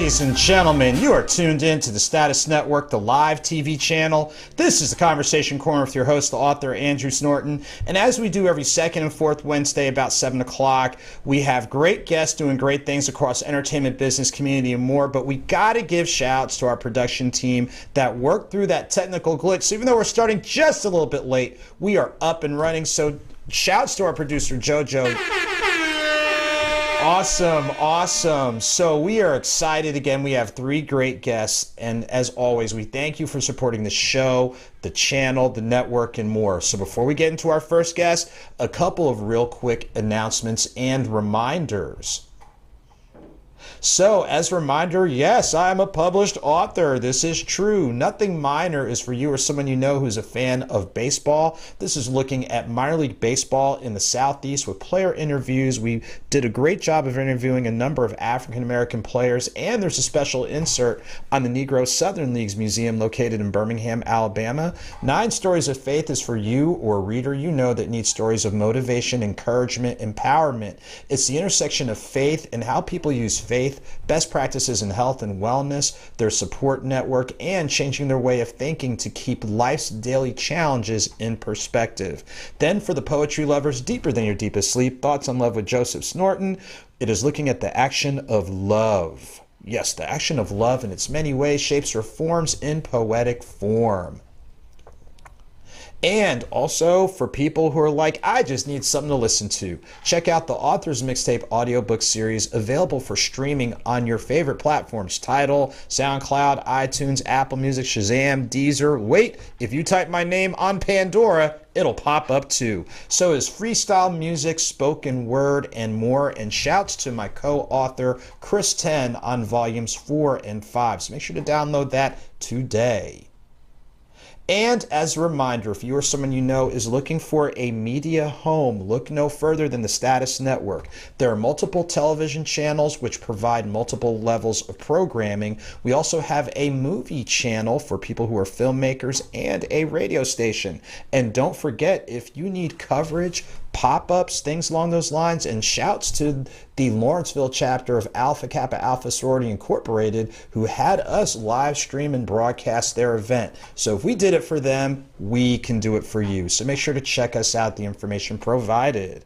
Ladies and gentlemen, you are tuned in to the Status Network, the Lyve TV channel. This is the Conversation Corner with your host, the author, Andrew Snorton. And as we do every second and fourth Wednesday about 7 o'clock, we have great guests doing great things across entertainment, business, community, and more. But we got to give shouts to our production team that worked through that technical glitch. So even though we're starting just a little bit late, we are up and running. So shouts to our producer, JoJo. Awesome. So we are excited again. We have 3 great guests. And as always, we thank you for supporting the show, the channel, the network, and more. So before we get into our first guest, a couple of real quick announcements and reminders. So, as a reminder, yes, I am a published author. This is true. Nothing Minor is for you or someone you know who's a fan of baseball. This is looking at minor league baseball in the Southeast with player interviews. We did a great job of interviewing a number of African-American players, and there's a special insert on the Negro Southern Leagues Museum located in Birmingham, Alabama. 9 Stories of Faith is for you or a reader you know that needs stories of motivation, encouragement, empowerment. It's the intersection of faith and how people use faith, best practices in health and wellness, their support network, and changing their way of thinking to keep life's daily challenges in perspective. Then for the poetry lovers, Deeper Than Your Deepest Sleep, Thoughts on Love with Joseph Snorton. It is looking at the action of love. Yes, the action of love in its many ways, shapes, or forms in poetic form. And also for people who are like, I just need something to listen to, check out the Author's Mixtape audiobook series available for streaming on your favorite platforms: Tidal, SoundCloud, iTunes, Apple Music, Shazam, Deezer. Wait, if you type my name on Pandora, it'll pop up too. So is freestyle music, spoken word, and more. And shouts to my co-author, Chris 10, on volumes 4 and 5. So make sure to download that today. And as a reminder, if you or someone you know is looking for a media home, look no further than the Status Network. There are multiple television channels which provide multiple levels of programming. We also have a movie channel for people who are filmmakers and a radio station. And don't forget, if you need coverage, pop-ups, things along those lines, and shouts to the Lawrenceville chapter of Alpha Kappa Alpha Sorority Incorporated, who had us live stream and broadcast their event. So if we did it for them, we can do it for you. So make sure to check us out, the information provided.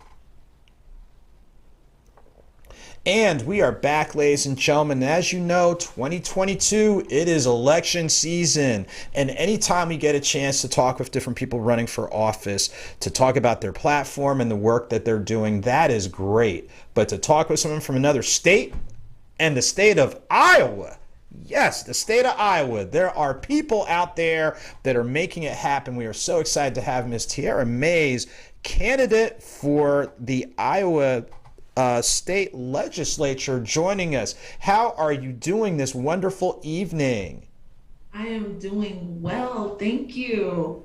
And we are back, ladies and gentlemen. As you know, 2022, it is election season. And anytime we get a chance to talk with different people running for office, to talk about their platform and the work that they're doing, that is great. But to talk with someone from another state, and the state of Iowa, yes, the state of Iowa, there are people out there that are making it happen. We are so excited to have Ms. Tiara Mays, candidate for the Iowa state legislature, joining us. How are you doing this wonderful evening? I am doing well, thank you.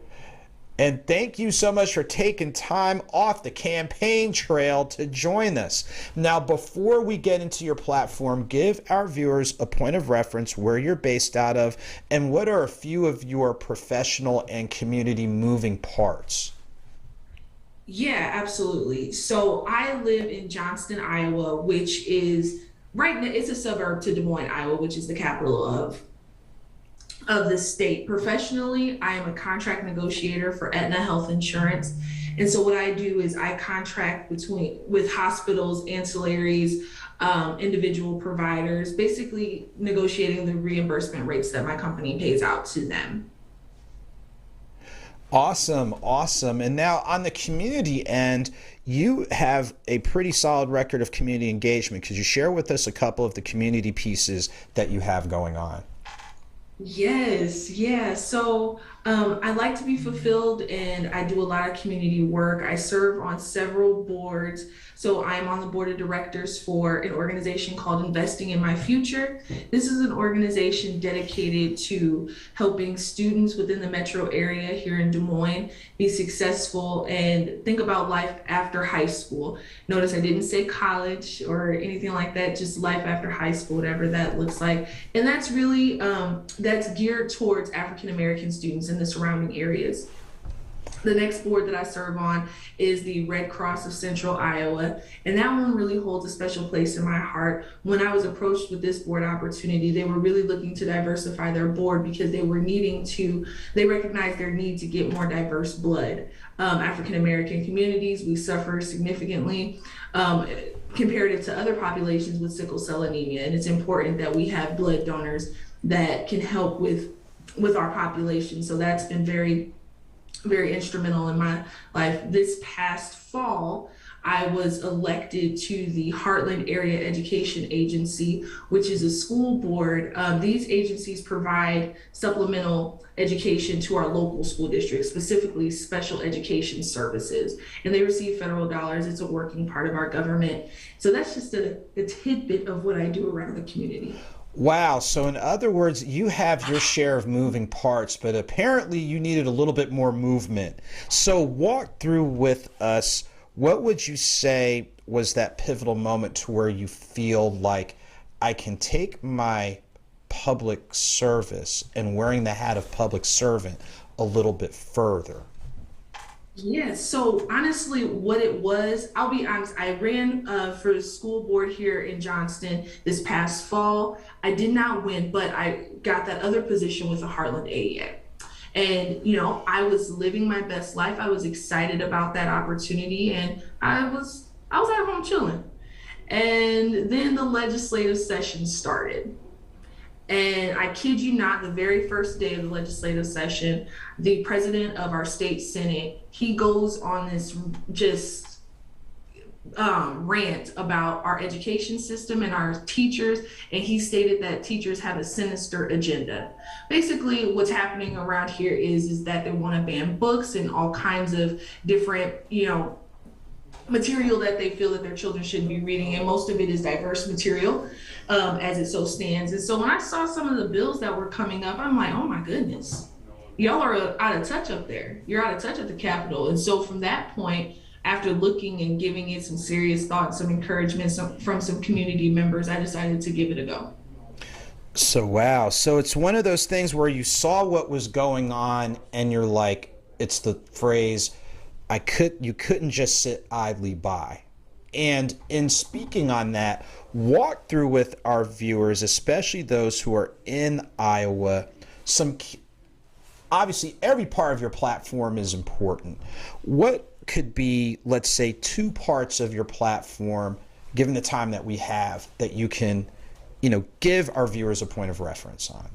And thank you so much for taking time off the campaign trail to join us. Now, before we get into your platform, give our viewers a point of reference, where you're based out of, and what are a few of your professional and community moving parts? Yeah, absolutely. So I live in Johnston, Iowa, which is it's a suburb to Des Moines, Iowa, which is the capital of the state. Professionally, I am a contract negotiator for Aetna Health Insurance. And so what I do is I contract with hospitals, ancillaries, individual providers, basically negotiating the reimbursement rates that my company pays out to them. Awesome. And now on the community end, you have a pretty solid record of community engagement. Could you share with us a couple of the community pieces that you have going on? Yes, yeah. So I like to be fulfilled, and I do a lot of community work. I serve on several boards. So I'm on the board of directors for an organization called Investing in My Future. This is an organization dedicated to helping students within the metro area here in Des Moines be successful and think about life after high school. Notice I didn't say college or anything like that, just life after high school, whatever that looks like. And that's really, that's geared towards African American students in the surrounding areas. The next board that I serve on is the Red Cross of Central Iowa, and that one really holds a special place in my heart. When I was approached with this board opportunity, they were really looking to diversify their board because they recognized their need to get more diverse blood. African American communities, we suffer significantly. Comparative to other populations with sickle cell anemia, and it's important that we have blood donors that can help with our population. So that's been very instrumental in my life. This past fall, I was elected to the Heartland Area Education Agency, which is a school board. These agencies provide supplemental education to our local school districts, specifically special education services, and they receive federal dollars. It's a working part of our government. So that's just a tidbit of what I do around the community. Wow. So in other words, you have your share of moving parts, but apparently you needed a little bit more movement. So walk through with us, what would you say was that pivotal moment to where you feel like I can take my public service and wearing the hat of public servant a little bit further? Yes. So honestly, what it was, I'll be honest, I ran for the school board here in Johnston this past fall. I did not win, but I got that other position with the Heartland AEA. And, I was living my best life. I was excited about that opportunity, and I was at home chilling. And then the legislative session started. And I kid you not, the very first day of the legislative session, the president of our state senate, he goes on this just rant about our education system and our teachers. And he stated that teachers have a sinister agenda. Basically, what's happening around here is that they want to ban books and all kinds of different, material that they feel that their children shouldn't be reading, and most of it is diverse material, as it so stands. And so when I saw some of the bills that were coming up, I'm like, oh my goodness, y'all are out of touch up there. You're out of touch at the Capitol. And so from that point, after looking and giving it some serious thought, some encouragement from some community members, I decided to give it a go. So, wow. So it's one of those things where you saw what was going on and you're like, it's the phrase, you couldn't just sit idly by. And in speaking on that, walk through with our viewers, especially those who are in Iowa, obviously every part of your platform is important. What could be, let's say, 2 parts of your platform, given the time that we have, that you can, give our viewers a point of reference on?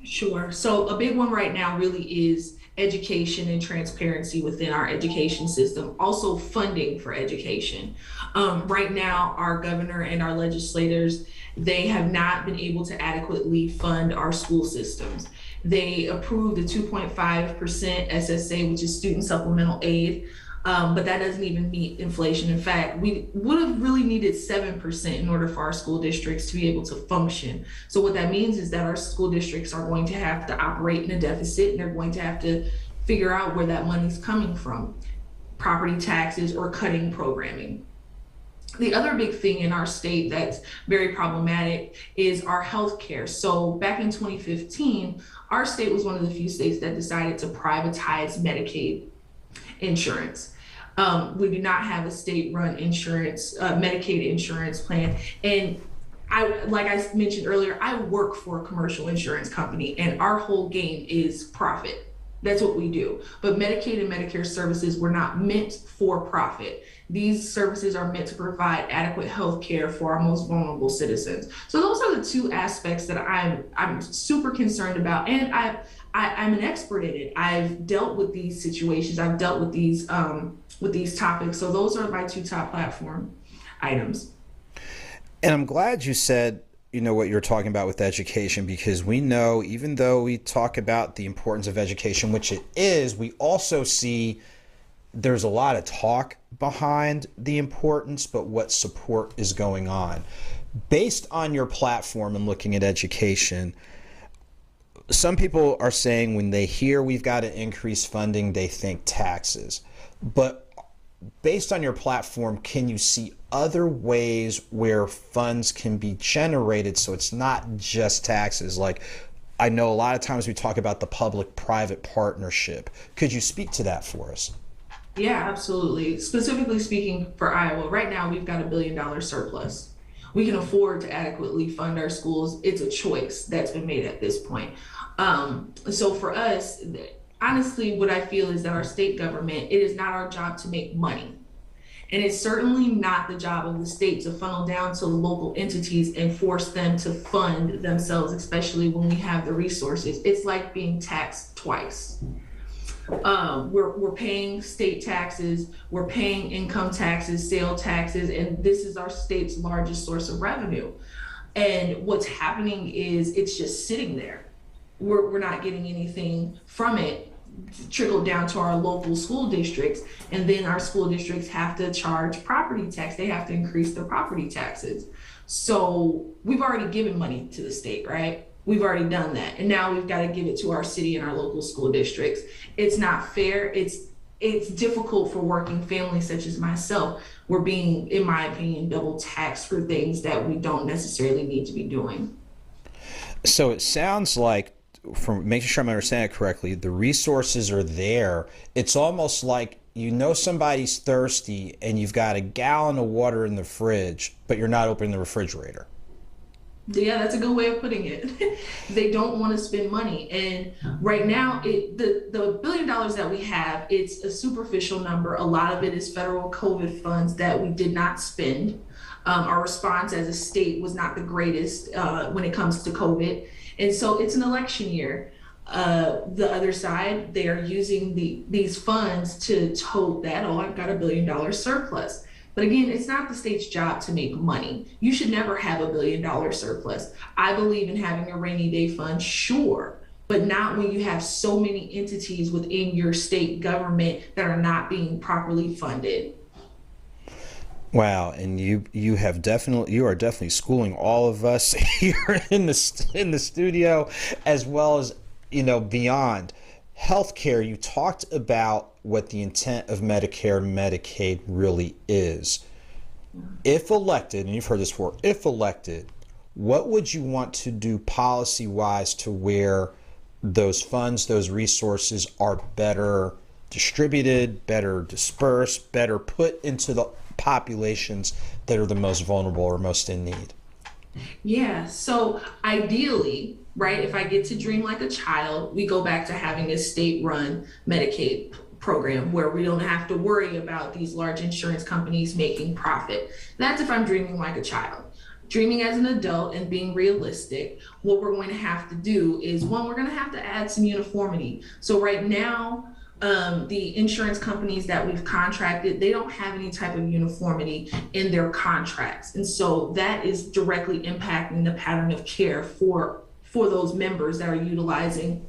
Sure. So a big one right now really is education and transparency within our education system, also funding for education. Right now, our governor and our legislators, they have not been able to adequately fund our school systems. They approved a 2.5% SSA, which is student supplemental aid, but that doesn't even meet inflation. In fact, we would have really needed 7% in order for our school districts to be able to function. So what that means is that our school districts are going to have to operate in a deficit, and they're going to have to figure out where that money's coming from, property taxes or cutting programming. The other big thing in our state that's very problematic is our healthcare. So back in 2015, our state was one of the few states that decided to privatize Medicaid insurance. We do not have a state-run Medicaid insurance plan. And like I mentioned earlier, I work for a commercial insurance company, and our whole game is profit. That's what we do. But Medicaid and Medicare services were not meant for profit. These services are meant to provide adequate health care for our most vulnerable citizens. So those are the 2 aspects that I'm super concerned about. And I'm an expert in it. I've dealt with these situations. I've dealt with these topics. So those are my 2 top platform items. And I'm glad you said, what you're talking about with education, because we know, even though we talk about the importance of education, which it is, we also see there's a lot of talk behind the importance, but what support is going on. Based on your platform and looking at education, some people are saying when they hear we've got to increase funding, they think taxes. But based on your platform, can you see other ways where funds can be generated so it's not just taxes? Like, I know a lot of times we talk about the public-private partnership. Could you speak to that for us? Yeah, absolutely. Specifically speaking for Iowa, right now we've got $1 billion surplus. We can afford to adequately fund our schools. It's a choice that's been made at this point. So for us, honestly, what I feel is that our state government, it is not our job to make money. And it's certainly not the job of the state to funnel down to the local entities and force them to fund themselves, especially when we have the resources. It's like being taxed twice. We're paying state taxes, we're paying income taxes, sale taxes, and this is our state's largest source of revenue. And what's happening is it's just sitting there. We're not getting anything from it trickled down to our local school districts, and then our school districts have to charge property tax. They have to increase their property taxes. So we've already given money to the state, right? We've already done that, and now we've got to give it to our city and our local school districts. It's not fair. It's difficult for working families such as myself. We're being, in my opinion, double taxed for things that we don't necessarily need to be doing. So it sounds like, from making sure I'm understanding it correctly, the resources are there. It's almost like somebody's thirsty and you've got a gallon of water in the fridge, but you're not opening the refrigerator. Yeah, that's a good way of putting it. They don't want to spend money. And right now, the $1 billion that we have, it's a superficial number. A lot of it is federal COVID funds that we did not spend. Our response as a state was not the greatest when it comes to COVID. And so it's an election year. The other side, they are using these funds to tote that, oh, I've got $1 billion surplus. But again, it's not the state's job to make money. You should never have $1 billion surplus. I believe in having a rainy day fund, sure, but not when you have so many entities within your state government that are not being properly funded. Wow, and you are definitely schooling all of us here in the studio, as well as beyond. Healthcare, you talked about what the intent of Medicare and Medicaid really is. If elected, and you've heard this before, if elected, what would you want to do policy-wise to where those funds, those resources are better distributed, better dispersed, better put into the populations that are the most vulnerable or most in need? Yeah, so ideally, right, if I get to dream like a child, we go back to having a state-run Medicaid program where we don't have to worry about these large insurance companies making profit. That's if I'm dreaming like a child. Dreaming as an adult and being realistic, what we're going to have to do is, one, we're going to have to add some uniformity. So right now, the insurance companies that we've contracted, they don't have any type of uniformity in their contracts. And so that is directly impacting the pattern of care for those members that are utilizing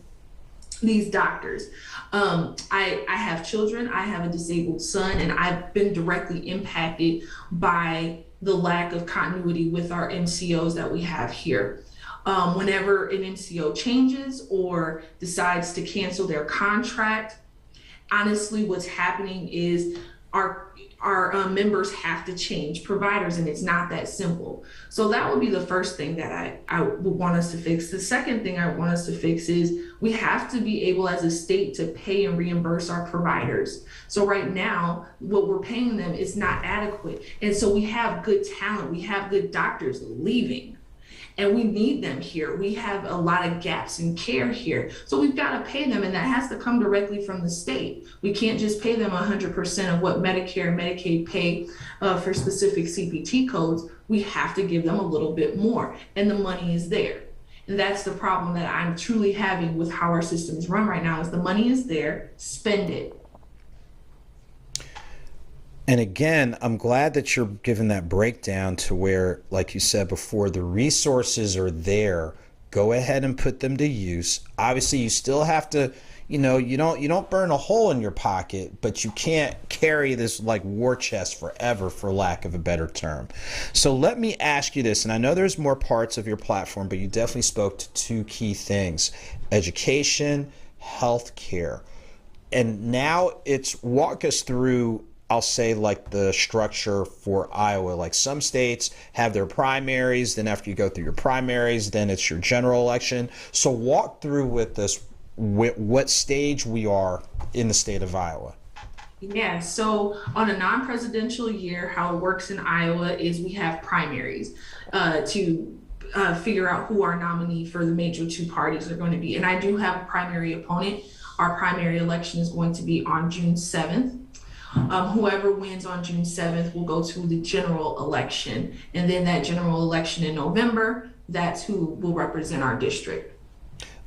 these doctors. I have children, I have a disabled son, and I've been directly impacted by the lack of continuity with our NCOs that we have here. Whenever an NCO changes or decides to cancel their contract, honestly, what's happening is our members have to change providers, and it's not that simple. So that would be the first thing that I would want us to fix. The second thing I want us to fix is we have to be able as a state to pay and reimburse our providers. So right now, what we're paying them is not adequate. And so we have good talent, we have good doctors leaving. And we need them here. We have a lot of gaps in care here. So we've got to pay them, and that has to come directly from the state. We can't just pay them 100% of what Medicare and Medicaid pay for specific CPT codes. We have to give them a little bit more, and the money is there. And that's the problem that I'm truly having with how our systems run right now is the money is there, spend it. And again, I'm glad that you're giving that breakdown to where, like you said before, the resources are there. Go ahead and put them to use. Obviously, you still have to, you don't burn a hole in your pocket, but you can't carry this like war chest forever, for lack of a better term. So let me ask you this, and I know there's more parts of your platform, but you definitely spoke to two key things: education, healthcare. And now it's walk us through I'll say like the structure for Iowa. Like some states have their primaries, then after you go through your primaries, then it's your general election. So walk through with us what stage we are in the state of Iowa. Yeah, so on a non-presidential year, how it works in Iowa is we have primaries to figure out who our nominee for the major two parties are going to be. And I do have a primary opponent. Our primary election is going to be on June 7th. Whoever wins on June 7th will go to the general election. And then that general election in November, that's who will represent our district.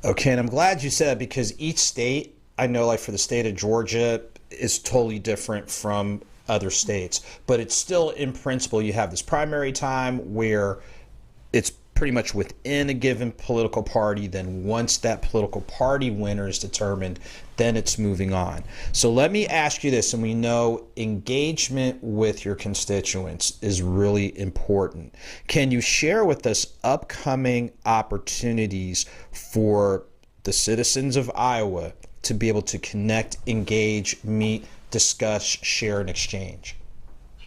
Okay, and I'm glad you said that because each state, I know like for the state of Georgia, is totally different from other states, but it's still in principle you have this primary time where it's pretty much within a given political party. Then once that political party winner is determined, then it's moving on. So let me ask you this, and we know engagement with your constituents is really important. Can you share with us upcoming opportunities for the citizens of Iowa to be able to connect, engage, meet, discuss, share, and exchange?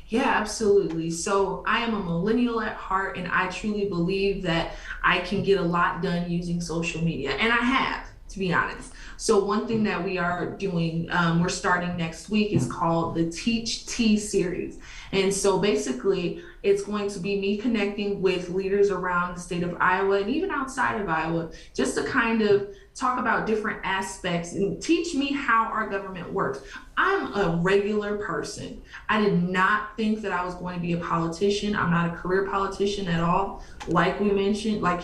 Yeah, absolutely. So I am a millennial at heart, and I truly believe that I can get a lot done using social media. And I have, to be honest. So one thing that we are doing, we're starting next week, is called the Teach T series. And so basically, it's going to be me connecting with leaders around the state of Iowa and even outside of Iowa, just to kind of talk about different aspects and teach me how our government works. I'm a regular person. I did not think that I was going to be a politician. I'm not a career politician at all. Like you mentioned, I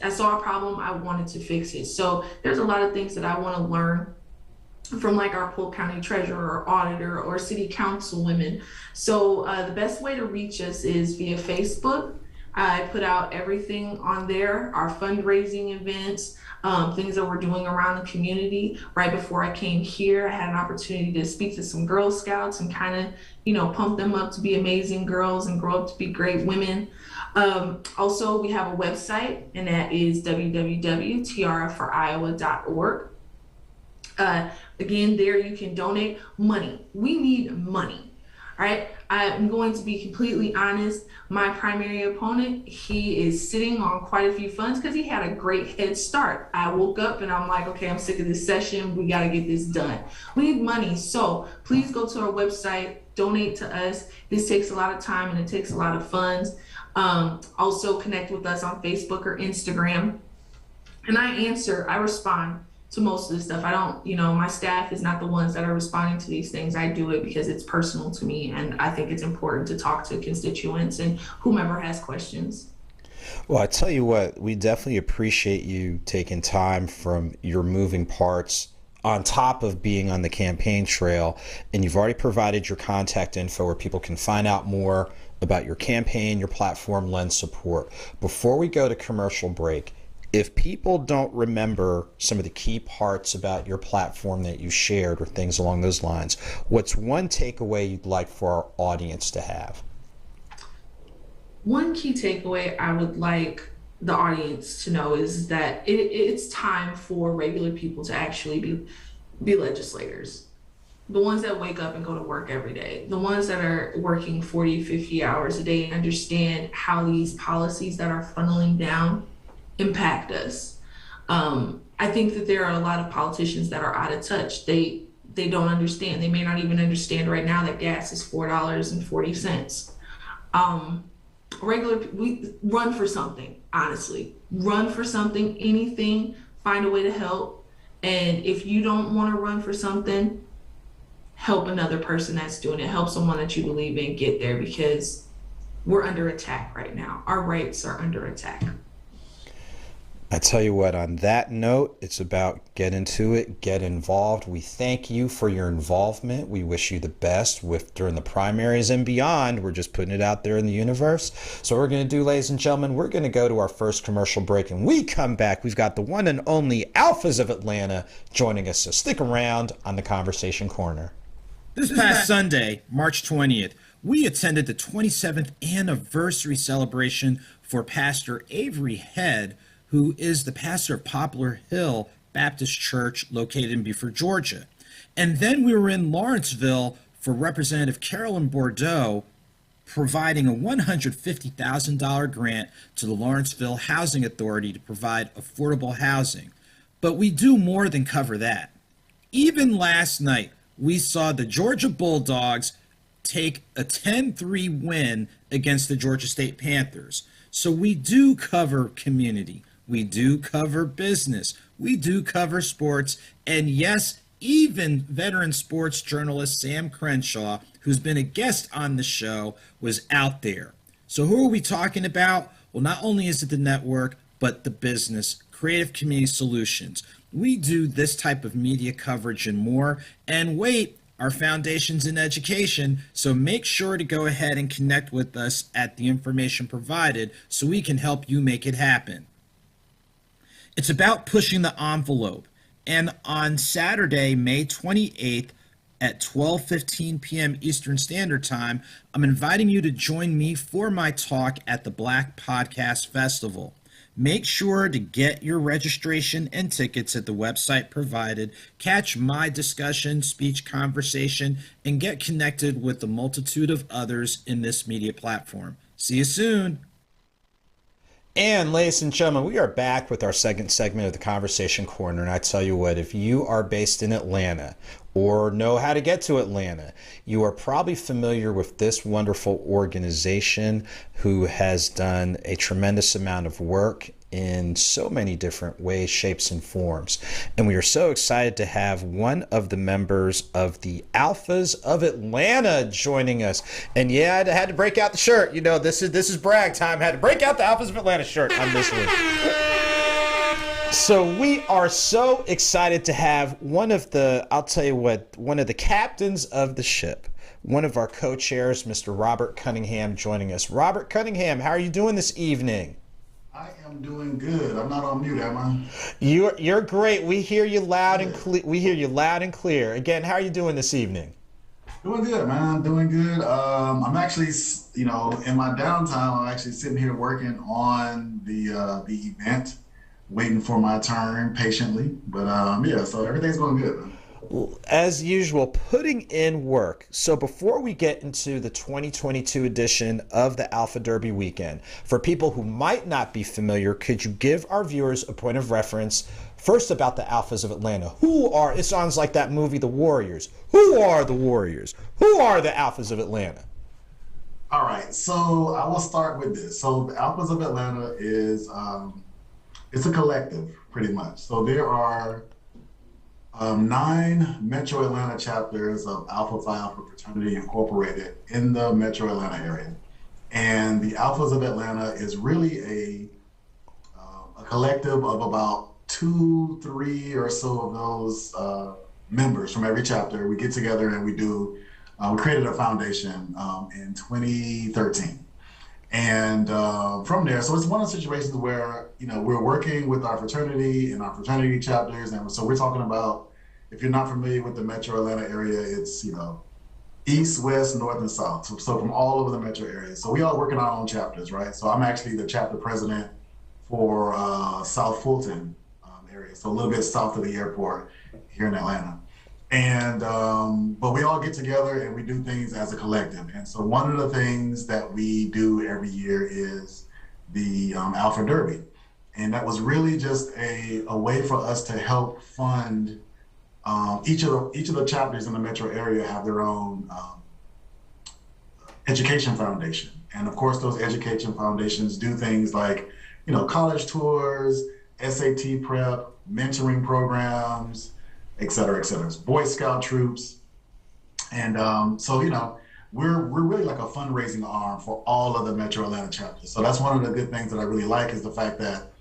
saw a problem, I wanted to fix it. So there's a lot of things that I want to learn from like our Polk County treasurer or auditor or city council women. So the best way to reach us is via Facebook. I put out everything on there, our fundraising events, things that we're doing around the community. Right before I came here, I had an opportunity to speak to some Girl Scouts and kind of, pump them up to be amazing girls and grow up to be great women. Also, we have a website, and that is www.trforiowa.org. Again, there you can donate money. We need money. All right. I'm going to be completely honest. My primary opponent, he is sitting on quite a few funds because he had a great head start. I woke up and I'm like, okay, I'm sick of this session. We got to get this done. We need money. So please go to our website, donate to us. This takes a lot of time and it takes a lot of funds. Also connect with us on Facebook or Instagram. And I respond to most of this stuff. I don't, my staff is not the ones that are responding to these things. I do it because it's personal to me, and I think it's important to talk to constituents and whomever has questions. Well, I tell you what, we definitely appreciate you taking time from your moving parts on top of being on the campaign trail, and you've already provided your contact info where people can find out more about your campaign, your platform, lend support. Before we go to commercial break, if people don't remember some of the key parts about your platform that you shared or things along those lines, what's one takeaway you'd like for our audience to have? One key takeaway I would like the audience to know is that it's time for regular people to actually be legislators. The ones that wake up and go to work every day, the ones that are working 40, 50 hours a day and understand how these policies that are funneling down impact us. I think that there are a lot of politicians that are out of touch. They don't understand. They may not even understand right now that gas is $4.40. We run for something, honestly. Run for something, anything, find a way to help. And if you don't want to run for something, help another person that's doing it. Help someone that you believe in get there, because we're under attack right now. Our rights are under attack. I tell you what, on that note, it's about get into it, get involved. We thank you for your involvement. We wish you the best during the primaries and beyond. We're just putting it out there in the universe. So what we're going to do, ladies and gentlemen, we're going to go to our first commercial break, and we come back. We've got the one and only Alphas of Atlanta joining us. So stick around on the Conversation Corner. This past Sunday, March 20th, we attended the 27th anniversary celebration for Pastor Avery Head, who is the pastor of Poplar Hill Baptist Church located in Beaufort, Georgia. And then we were in Lawrenceville for Representative Carolyn Bordeaux, providing a $150,000 grant to the Lawrenceville Housing Authority to provide affordable housing. But we do more than cover that. Even last night, we saw the Georgia Bulldogs take a 10-3 win against the Georgia State Panthers. So we do cover community, we do cover business, we do cover sports, and yes, even veteran sports journalist Sam Crenshaw, who's been a guest on the show, was out there. So who are we talking about? Well, not only is it the network, but the business, Creative Community Solutions. We do this type of media coverage and more. And wait, our foundation's in education, so make sure to go ahead and connect with us at the information provided so we can help you make it happen. It's about pushing the envelope. And on Saturday, May 28th at 12:15 p.m. Eastern Standard Time, I'm inviting you to join me for my talk at the Black Podcast Festival. Make sure to get your registration and tickets at the website provided, catch my discussion, speech, conversation, and get connected with the multitude of others in this media platform. See you soon. And ladies and gentlemen, we are back with our second segment of the Conversation Corner. And I tell you what, if you are based in Atlanta or know how to get to Atlanta, you are probably familiar with this wonderful organization who has done a tremendous amount of work in so many different ways, shapes, and forms. And we are so excited to have one of the members of the Alphas of Atlanta joining us. And yeah, I had to break out the shirt. You know, this is brag time. I had to break out the Alphas of Atlanta shirt on this one. So we are so excited to have one of the captains of the ship, one of our co-chairs, Mr. Robert Cunningham, joining us. Robert Cunningham, how are you doing this evening? I am doing good. I'm not on mute, am I? You're great. We hear you loud and clear. We hear you loud and clear. Again, how are you doing this evening? Doing good, man. Doing good. I'm actually, in my downtime, I'm actually sitting here working on the event, waiting for my turn patiently. But so everything's going good, man. As usual, putting in work. So before we get into the 2022 edition of the Alpha Derby weekend, for people who might not be familiar, could you give our viewers a point of reference first about the Alphas of Atlanta? It sounds like that movie, The Warriors. Who are the Warriors? Who are the Alphas of Atlanta? All right, so I will start with this. So the Alphas of Atlanta is, it's a collective, pretty much. So there are 9 Metro Atlanta chapters of Alpha Phi Alpha Fraternity Incorporated in the Metro Atlanta area. And the Alphas of Atlanta is really a collective of about 2, 3 or so of those members from every chapter. We get together and we created a foundation in 2013. And from there, so it's one of the situations where, we're working with our fraternity and our fraternity chapters. And so we're talking about, if you're not familiar with the Metro Atlanta area, it's, east, west, north, and south. So from all over the metro area. So we all work in our own chapters, right? So I'm actually the chapter president for South Fulton area. So a little bit south of the airport here in Atlanta. And, but we all get together and we do things as a collective. And so one of the things that we do every year is the Alpha Derby. And that was really just a way for us to help fund each of the chapters in the metro area have their own education foundation. And of course, those education foundations do things like, college tours, SAT prep, mentoring programs, et cetera, et cetera. Boy Scout troops. And we're really like a fundraising arm for all of the Metro Atlanta chapters. So that's one of the good things that I really like is the fact that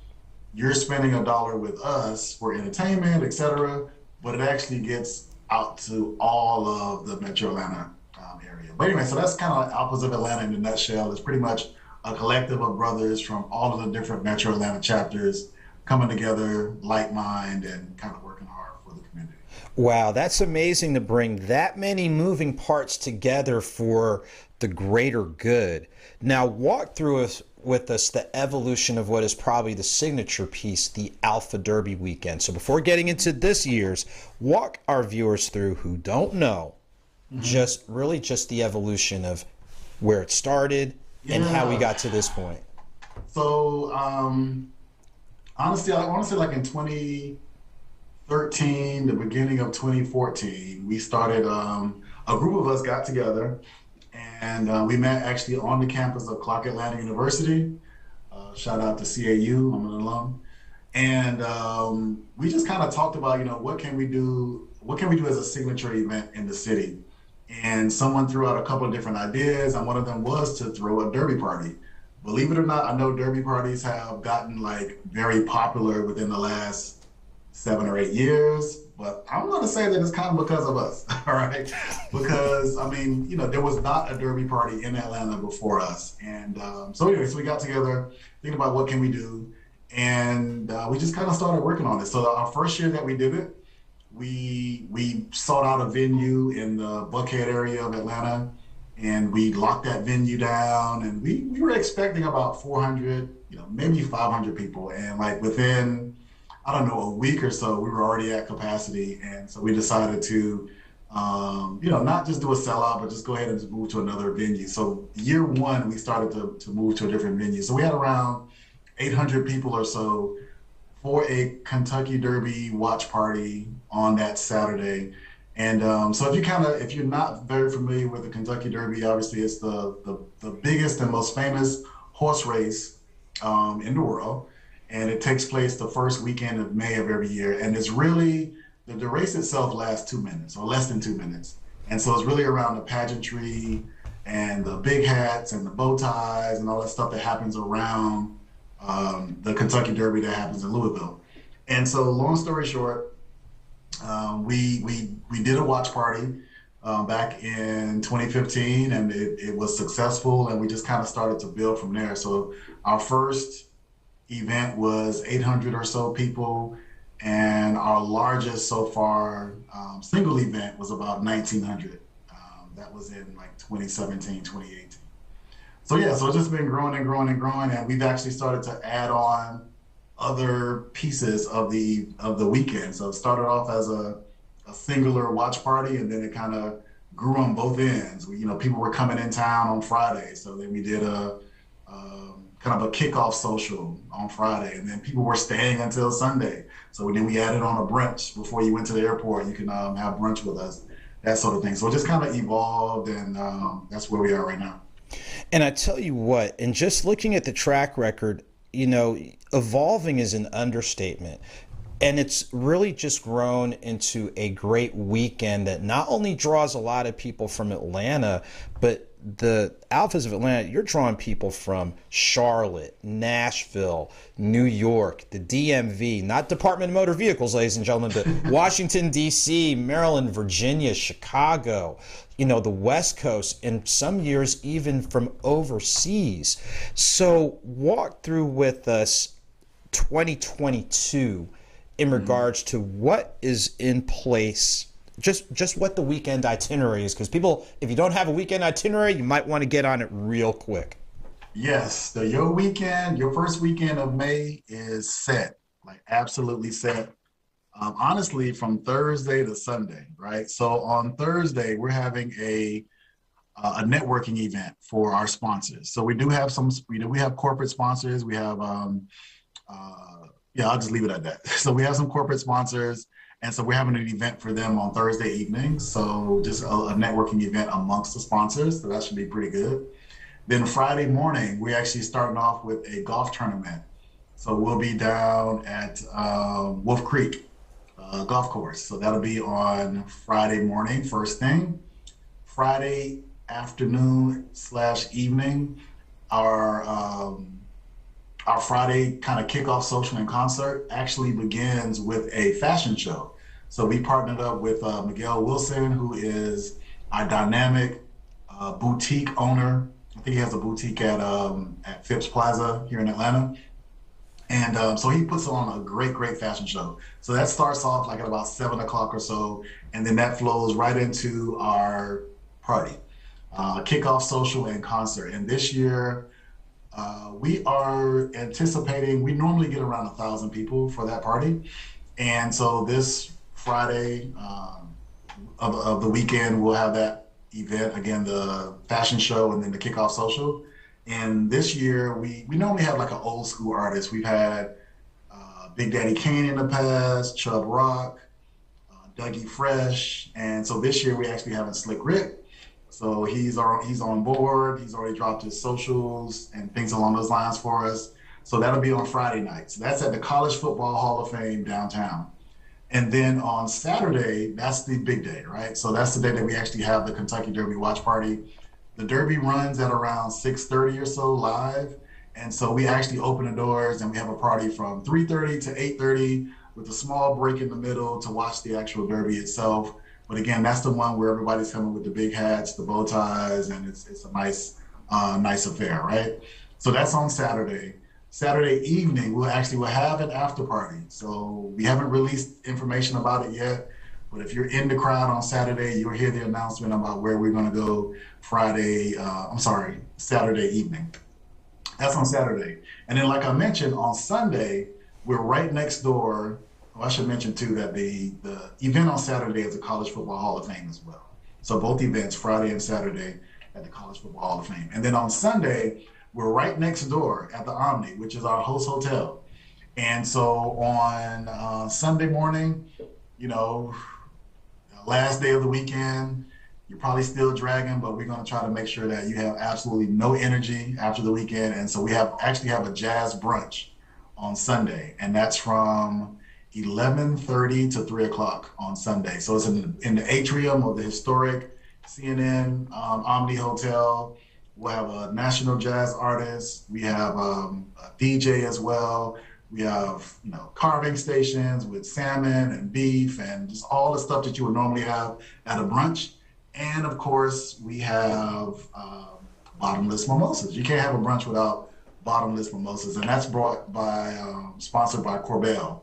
you're spending $1 with us for entertainment, et cetera, but it actually gets out to all of the Metro Atlanta area. But anyway, so that's kind of like Alphas of Atlanta in a nutshell. It's pretty much a collective of brothers from all of the different Metro Atlanta chapters coming together, like mind, and kind of working hard for the community. Wow, that's amazing to bring that many moving parts together for the greater good. Now, walk with us the evolution of what is probably the signature piece, the Alpha Derby weekend. So before getting into this year's, walk our viewers through who don't know, just the evolution of where it started and how we got to this point. So, honestly, I want to say like in 2013, the beginning of 2014, we started, a group of us got together and we met actually on the campus of Clark Atlanta University. Shout out to CAU, I'm an alum. And we just kind of talked about, what can we do as a signature event in the city? And someone threw out a couple of different ideas, and one of them was to throw a derby party. Believe it or not, I know derby parties have gotten like very popular within the last 7 or 8 years, but I'm going to say that it's kind of because of us, all right? Because, I mean, there was not a derby party in Atlanta before us. And so we got together, thinking about what can we do, and we just kind of started working on it. So our first year that we did it, we sought out a venue in the Buckhead area of Atlanta, and we locked that venue down, and we were expecting about 400, maybe 500 people. And like within, I don't know, a week or so, we were already at capacity. And so we decided to, not just do a sellout, but just go ahead and just move to another venue. So year one, we started to move to a different venue. So we had around 800 people or so for a Kentucky Derby watch party on that Saturday. And so if you're not very familiar with the Kentucky Derby, obviously it's the biggest and most famous horse race in the world. And it takes place the first weekend of May of every year. And it's really, the race itself lasts 2 minutes or less than 2 minutes. And so it's really around the pageantry and the big hats and the bow ties and all that stuff that happens around the Kentucky Derby that happens in Louisville. And so long story short, we did a watch party back in 2015, and it was successful, and we just kind of started to build from there. So our first event was 800 or so people, and our largest so far single event was about 1,900. That was in like 2017, 2018. So yeah, so it's just been growing and growing and growing, and we've actually started to add on other pieces of the weekend. So it started off as a singular watch party, and then it kind of grew on both ends. People were coming in town on Friday, so then we did a kind of a kickoff social on Friday, and then people were staying until Sunday. So then we added on a brunch before you went to the airport. You can have brunch with us, that sort of thing. So it just kind of evolved, and that's where we are right now. And I tell you what, and just looking at the track record, evolving is an understatement. And it's really just grown into a great weekend that not only draws a lot of people from Atlanta, but the Alphas of Atlanta, you're drawing people from Charlotte, Nashville, New York, the DMV, not Department of Motor Vehicles, ladies and gentlemen, but Washington, D.C., Maryland, Virginia, Chicago, the West Coast, and some years even from overseas. So walk through with us 2022 in regards to what is in place, just what the weekend itinerary is, because people, if you don't have a weekend itinerary, you might want to get on it real quick. Yes, your first weekend of May is set, like absolutely set. Honestly, from Thursday to Sunday, right? So on Thursday, we're having a networking event for our sponsors. So we have corporate sponsors. We have, I'll just leave it at that. So we have some corporate sponsors, and so we're having an event for them on Thursday evening. So just a networking event amongst the sponsors. So that should be pretty good. Then Friday morning, we're actually starting off with a golf tournament. So we'll be down at Wolf Creek golf course. So that'll be on Friday morning, first thing. Friday afternoon/evening, our Friday kind of kickoff social and concert actually begins with a fashion show. So we partnered up with Miguel Wilson, who is our dynamic boutique owner. I think he has a boutique at Phipps Plaza here in Atlanta. And so he puts on a great fashion show. So that starts off like at about 7 o'clock or so, and then that flows right into our party, kickoff social and concert. And this year, We are anticipating, we normally get around 1,000 people for that party. And so this Friday of the weekend, we'll have that event, again, the fashion show and then the kickoff social. And this year, we normally have like an old school artist. We've had Big Daddy Kane in the past, Chubb Rock, Dougie Fresh. And so this year, we actually having Slick Rick. So he's on board. He's already dropped his socials and things along those lines for us. So that'll be on Friday night. So that's at the College Football Hall of Fame downtown. And then on Saturday, that's the big day, right? So that's the day that we actually have the Kentucky Derby watch party. The Derby runs at around 6:30 or so live. And so we actually open the doors and we have a party from 3:30 to 8:30 with a small break in the middle to watch the actual Derby itself. But again, that's the one where everybody's coming with the big hats, the bow ties, and it's a nice affair, right? So that's on Saturday. Saturday evening, we'll have an after party. So we haven't released information about it yet, but if you're in the crowd on Saturday, you'll hear the announcement about where we're going to go Saturday evening. That's on Saturday. And then, like I mentioned, on Sunday, we're right next door. Well, I should mention too that the event on Saturday is the College Football Hall of Fame as well. So both events, Friday and Saturday, at the College Football Hall of Fame. And then on Sunday, we're right next door at the Omni, which is our host hotel. And so on Sunday morning, last day of the weekend, you're probably still dragging, but we're going to try to make sure that you have absolutely no energy after the weekend. And so we actually have a jazz brunch on Sunday, and that's from 11:30 to 3 o'clock on Sunday. So it's in the atrium of the historic CNN Omni Hotel. We'll have a national jazz artist. We have a DJ as well. We have, carving stations with salmon and beef and just all the stuff that you would normally have at a brunch. And of course, we have bottomless mimosas. You can't have a brunch without bottomless mimosas, and that's sponsored by Corbel,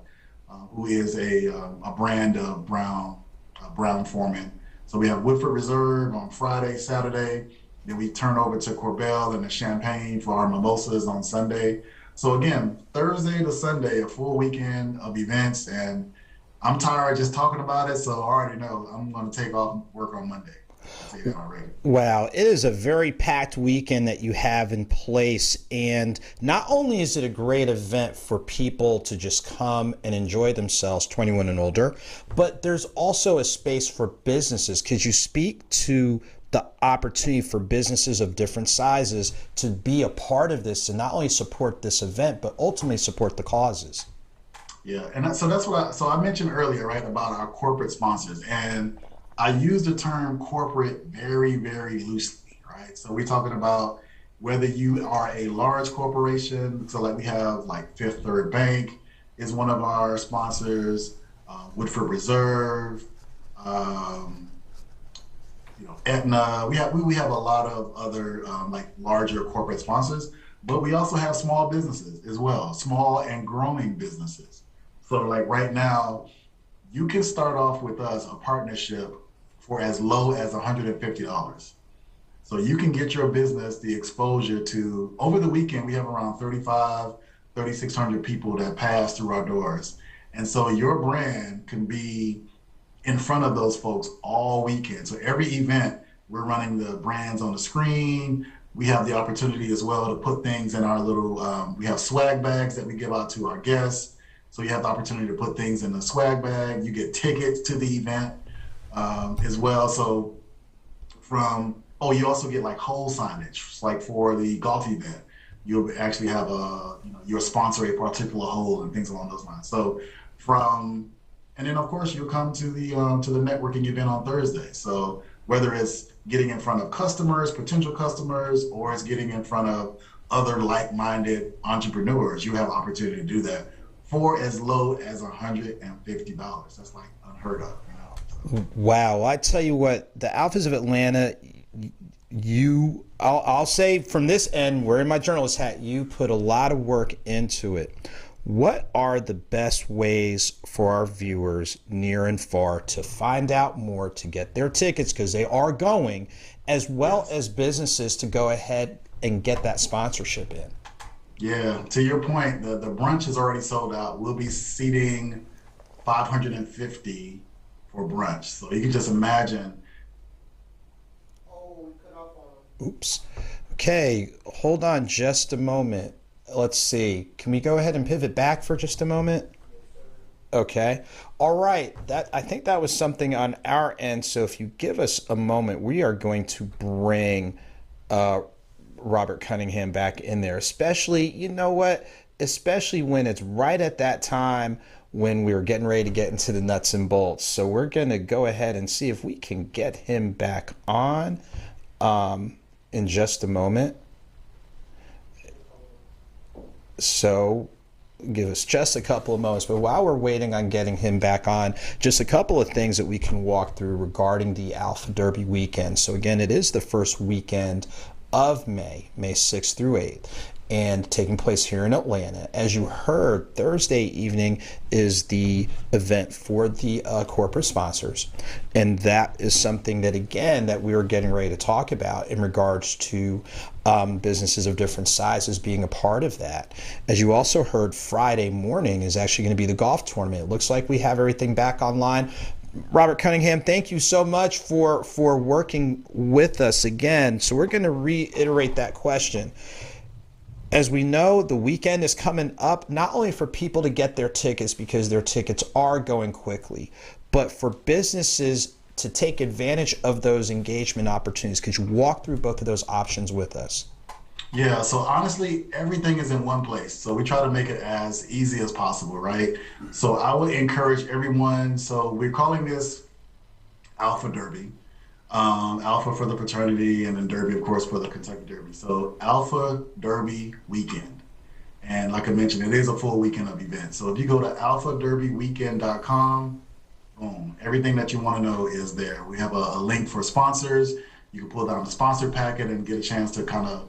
who is a brand of Brown Foreman. So we have Woodford Reserve on Friday, Saturday. Then we turn over to Corbel and the Champagne for our mimosas on Sunday. So again, Thursday to Sunday, a full weekend of events, and I'm tired just talking about it, so I already know I'm going to take off work on Monday. I'll say that already. Wow, it is a very packed weekend that you have in place, and not only is it a great event for people to just come and enjoy themselves, 21 and older, but there's also a space for businesses. Could you speak to the opportunity for businesses of different sizes to be a part of this and not only support this event, but ultimately support the causes? Yeah, and so that's what I mentioned earlier, right, about our corporate sponsors. And I use the term corporate very, very loosely, right? So we're talking about whether you are a large corporation, so like we have like Fifth Third Bank is one of our sponsors, Woodford Reserve, Aetna. We have a lot of other like larger corporate sponsors, but we also have small businesses as well, small and growing businesses. So like right now, you can start off with us a partnership for as low as $150. So you can get your business the exposure to, over the weekend, we have around 3,600 people that pass through our doors. And so your brand can be in front of those folks all weekend. So every event, we're running the brands on the screen. We have the opportunity as well to put things in our little, we have swag bags that we give out to our guests. So you have the opportunity to put things in the swag bag. You get tickets to the event as well. So you also get like hole signage, like for the golf event. You'll actually have you'll sponsor a particular hole and things along those lines. So and then of course you'll come to the networking event on Thursday. So whether it's getting in front of customers, potential customers, or it's getting in front of other like-minded entrepreneurs, you have the opportunity to do that for as low as $150. That's like unheard of. Wow, I tell you what, the Alphas of Atlanta, I'll say from this end, wearing my journalist hat, you put a lot of work into it. What are the best ways for our viewers near and far to find out more, to get their tickets, because they are going, as well as businesses to go ahead and get that sponsorship in? Yeah, to your point, the brunch is already sold out. We'll be seating 550 for brunch. So you can just imagine. Oh, we cut off on. Oops. Okay, hold on just a moment. Let's see. Can we go ahead and pivot back for just a moment? Okay. All right. That I think that was something on our end. So if you give us a moment, we are going to bring uh, Robert Cunningham back in there. Especially, you know what? Especially when it's right at that time when we were getting ready to get into the nuts and bolts. So we're going to go ahead and see if we can get him back on in just a moment. So give us just a couple of moments. But while we're waiting on getting him back on, just a couple of things that we can walk through regarding the Alpha Derby weekend. So again, it is the first weekend of May 6th through 8th, and taking place here in Atlanta. As you heard, Thursday evening is the event for the corporate sponsors. And that is something that, again, that we were getting ready to talk about in regards to businesses of different sizes being a part of that. As you also heard, Friday morning is actually going to be the golf tournament. It looks like we have everything back online. Robert Cunningham, thank you so much for working with us again. So we're going to reiterate that question. As we know, the weekend is coming up, not only for people to get their tickets because their tickets are going quickly, but for businesses to take advantage of those engagement opportunities. Could you walk through both of those options with us? Yeah, so honestly, everything is in one place. So we try to make it as easy as possible, right? So I would encourage everyone. So we're calling this Alpha Derby. Alpha for the fraternity, and then Derby, of course, for the Kentucky Derby. So Alpha Derby weekend. And like I mentioned, it is a full weekend of events. So if you go to alphaderbyweekend.com, boom, everything that you want to know is there. We have a link for sponsors. You can pull down the sponsor packet and get a chance to kind of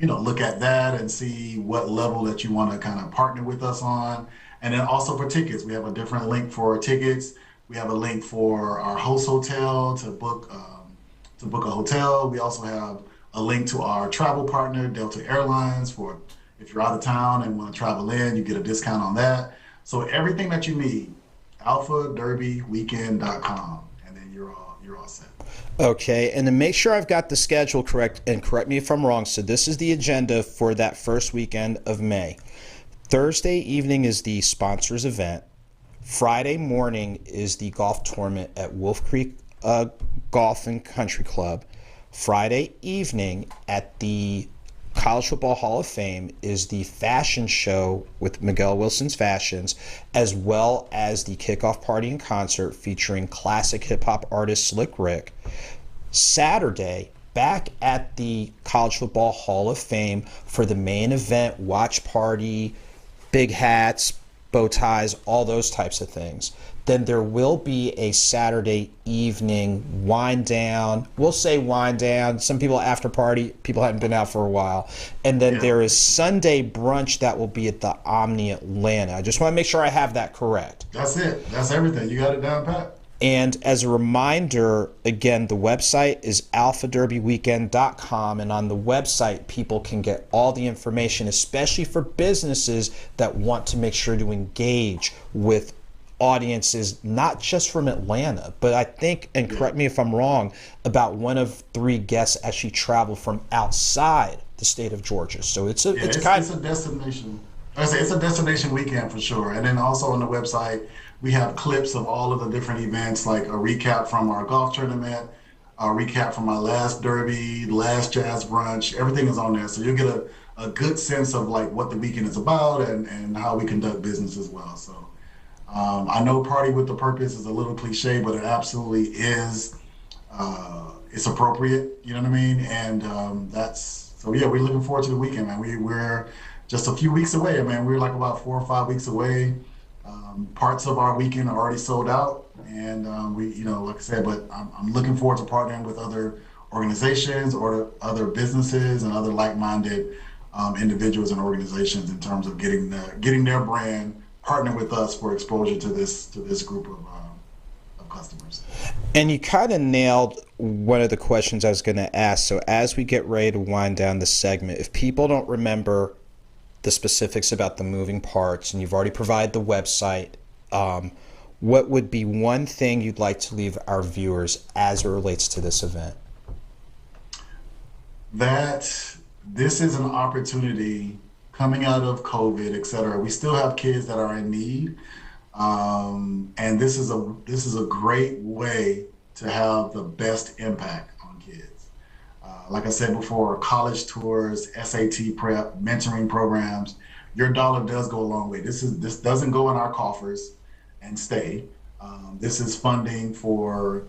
look at that and see what level that you want to kind of partner with us on. And then also for tickets, we have a different link for tickets. We have a link for our host hotel to book a hotel. We also have a link to our travel partner, Delta Airlines, for if you're out of town and want to travel in, you get a discount on that. So everything that you need, alphaderbyweekend.com, and then you're all set. Okay, and to make sure I've got the schedule correct, and correct me if I'm wrong, so this is the agenda for that first weekend of May. Thursday evening is the sponsors event. Friday morning is the golf tournament at Wolf Creek Golf and Country Club. Friday evening at the College Football Hall of Fame is the fashion show with Miguel Wilson's Fashions, as well as the kickoff party and concert featuring classic hip-hop artist Slick Rick. Saturday, back at the College Football Hall of Fame for the main event, watch party, big hats, bow ties, all those types of things. Then there will be a Saturday evening wind down. We'll say wind down. Some people after party. People haven't been out for a while. And then there is Sunday brunch that will be at the Omni Atlanta. I just want to make sure I have that correct. That's it. That's everything. You got it down pat. And as a reminder, again, the website is alphaderbyweekend.com, and on the website, people can get all the information, especially for businesses that want to make sure to engage with audiences, not just from Atlanta, but I think, and correct me if I'm wrong, about 1 of 3 guests actually travel from outside the state of Georgia. So it's a destination. I say it's a destination weekend for sure. And then also on the website, we have clips of all of the different events, like a recap from our golf tournament, a recap from our last derby, last jazz brunch. Everything is on there. So you'll get a good sense of like what the weekend is about and how we conduct business as well. So I know party with the purpose is a little cliche, but it absolutely is. It's appropriate, you know what I mean? And we're looking forward to the weekend, man. We're just a few weeks away, man. We're like about 4 or 5 weeks away. Parts of our weekend are already sold out, and like I said, but I'm looking forward to partnering with other organizations or other businesses and other like-minded individuals and organizations in terms of getting their brand partner with us for exposure to this group of customers. And you kind of nailed one of the questions I was going to ask. So as we get ready to wind down the segment, if people don't remember the specifics about the moving parts, and you've already provided the website, what would be one thing you'd like to leave our viewers as it relates to this event? That this is an opportunity coming out of COVID, et cetera. We still have kids that are in need. And this is a great way to have the best impact on kids. Like I said before, college tours, SAT prep, mentoring programs, your dollar does go a long way. This doesn't go in our coffers and stay. This is funding for,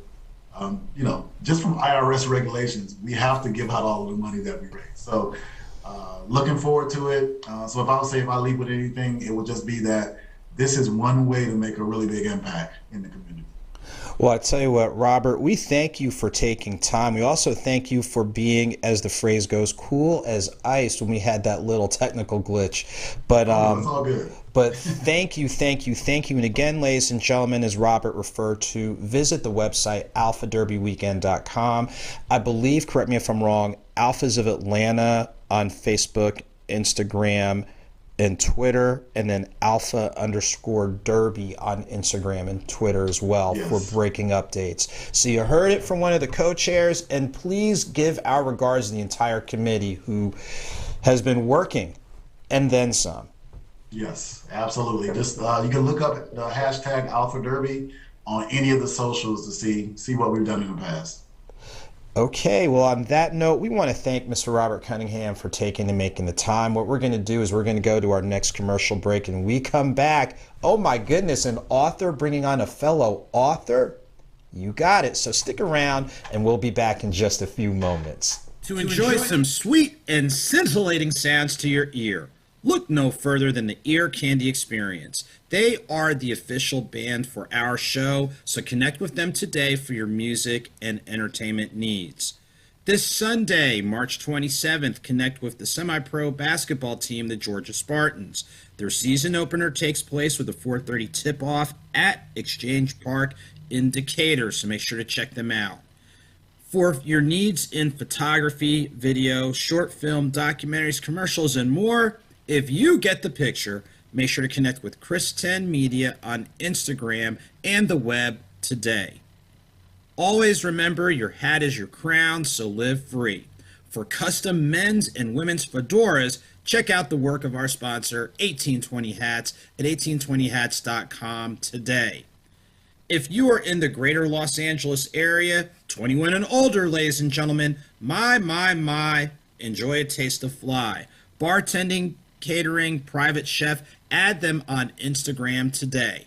just from IRS regulations, we have to give out all of the money that we raise. So looking forward to it. So if I leave with anything, it would just be that this is one way to make a really big impact in the community. Well, I tell you what, Robert, we thank you for taking time. We also thank you for being, as the phrase goes, cool as ice when we had that little technical glitch. But it's all good. But thank you. And again, ladies and gentlemen, as Robert referred to, visit the website alphaderbyweekend.com. I believe, correct me if I'm wrong, Alphas of Atlanta on Facebook, Instagram, and Twitter, and then alpha_derby on Instagram and Twitter as well. Yes. For breaking updates. So you heard it from one of the co-chairs, and please give our regards to the entire committee who has been working and then some. Yes, absolutely. Just you can look up the hashtag Alpha Derby on any of the socials to see what we've done in the past. Okay, well, on that note, we want to thank Mr. Robert Cunningham for taking and making the time. What we're going to do is we're going to go to our next commercial break, and we come back. Oh, my goodness, an author bringing on a fellow author? You got it. So stick around, and we'll be back in just a few moments. To enjoy some sweet and scintillating sounds to your ear, look no further than the Ear Candy Experience. They are the official band for our show, so connect with them today for your music and entertainment needs. This Sunday, March 27th, connect with the semi-pro basketball team, the Georgia Spartans. Their season opener takes place with a 4:30 tip-off at Exchange Park in Decatur, so make sure to check them out. For your needs in photography, video, short film, documentaries, commercials, and more, if you get the picture, make sure to connect with Chris 10 Media on Instagram and the web today. Always remember, your hat is your crown, so live free. For custom men's and women's fedoras, check out the work of our sponsor, 1820 Hats, at 1820hats.com today. If you are in the greater Los Angeles area, 21 and older, ladies and gentlemen, enjoy a taste of Fly. Bartending, catering, private chef, add them on Instagram today.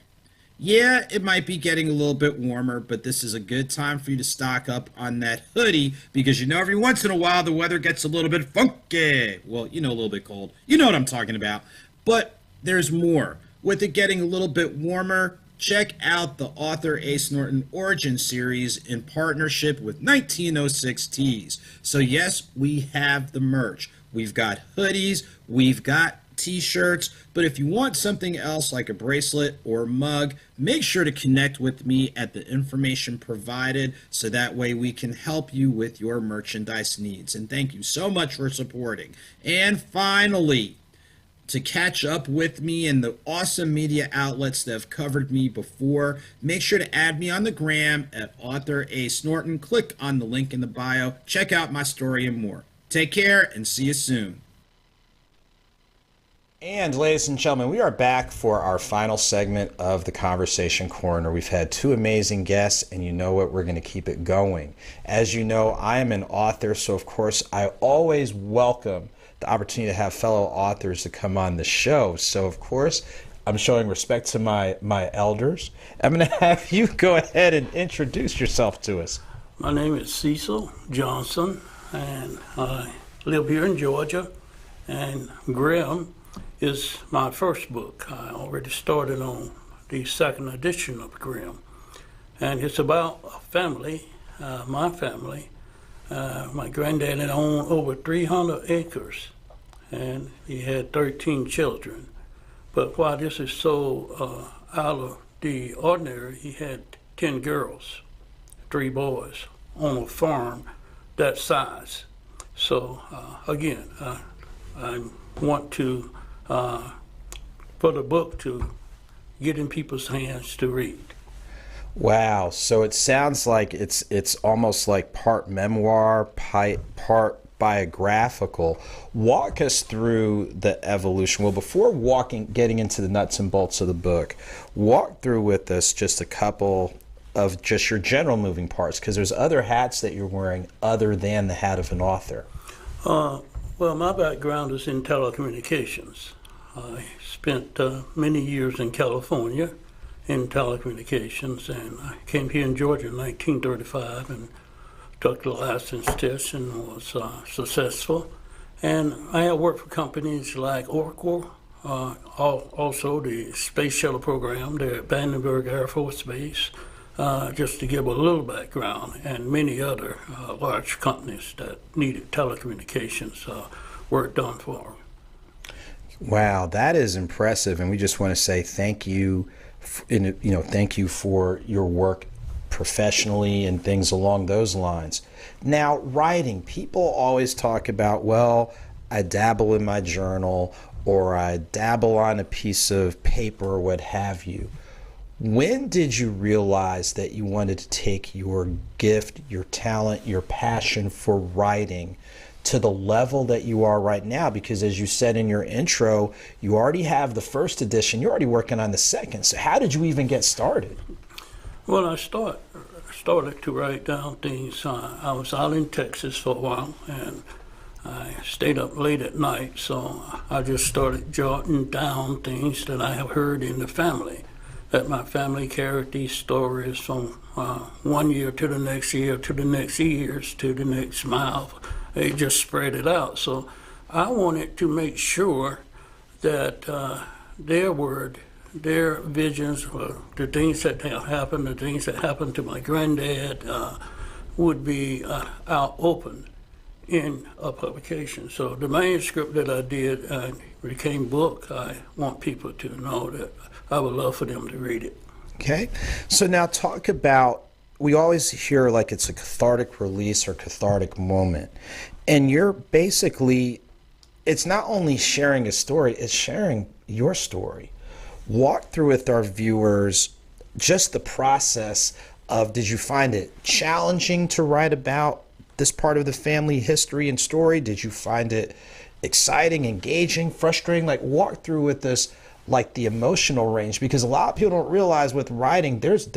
Yeah, it might be getting a little bit warmer, but this is a good time for you to stock up on that hoodie because every once in a while the weather gets a little bit funky. Well, a little bit cold. You know what I'm talking about. But there's more. With it getting a little bit warmer, check out the Author A. Snorton Origin Series in partnership with 1906 Tees. So yes, we have the merch. We've got hoodies, we've got t-shirts, but if you want something else like a bracelet or mug, make sure to connect with me at the information provided so that way we can help you with your merchandise needs. And thank you so much for supporting. And finally, to catch up with me and the awesome media outlets that have covered me before, make sure to add me on the gram at Author A. Snorton. Click on the link in the bio. Check out my story and more. Take care and see you soon. And ladies and gentlemen, we are back for our final segment of the Conversation Corner. We've had two amazing guests, and you know what? We're going to keep it going. As you know, I am an author, so of course I always welcome the opportunity to have fellow authors to come on the show. So of course, I'm showing respect to my elders. I'm going to have you go ahead and introduce yourself to us. My name is Cecil Johnson, and I live here in Georgia, and Grimm is my first book. I already started on the second edition of Grimm, and it's about a family, my family. My granddad had owned over 300 acres, and he had 13 children. But while this is so out of the ordinary, he had 10 girls, 3 boys on a farm that size. So again, I want to for the book to get in people's hands to read. Wow. So it sounds like it's almost like part memoir, part biographical. Walk us through the evolution. Well, before getting into the nuts and bolts of the book, walk through with us just a couple of just your general moving parts, because there's other hats that you're wearing other than the hat of an author. Well, my background is in telecommunications. I spent many years in California in telecommunications, and I came here in Georgia in 1935 and took the license test and was successful. And I have worked for companies like Oracle, also the Space Shuttle program there at Vandenberg Air Force Base, just to give a little background, and many other large companies that needed telecommunications work done for them. Wow, that is impressive, and we just want to say thank you. Thank you for your work professionally and things along those lines. Now, writing, people always talk about, well, I dabble in my journal, or I dabble on a piece of paper, or what have you. When did you realize that you wanted to take your gift, your talent, your passion for writing to the level that you are right now? Because as you said in your intro, you already have the first edition, you're already working on the second. So how did you even get started? Well, I started to write down things. I was out in Texas for a while, and I stayed up late at night, so I just started jotting down things that I have heard in the family, that my family carried these stories from one year to the next year, to the next years, to the next mile. They just spread it out. So I wanted to make sure that their visions, the things that have happened, the things that happened to my granddad, would be out open in a publication. So the manuscript that I did became book. I want people to know that I would love for them to read it. Okay. So now talk about, we always hear like it's a cathartic release or cathartic moment. And you're basically, it's not only sharing a story, it's sharing your story. Walk through with our viewers just the process of, did you find it challenging to write about this part of the family history and story? Did you find it exciting, engaging, frustrating? Like, walk through with us like the emotional range, because a lot of people don't realize with writing there's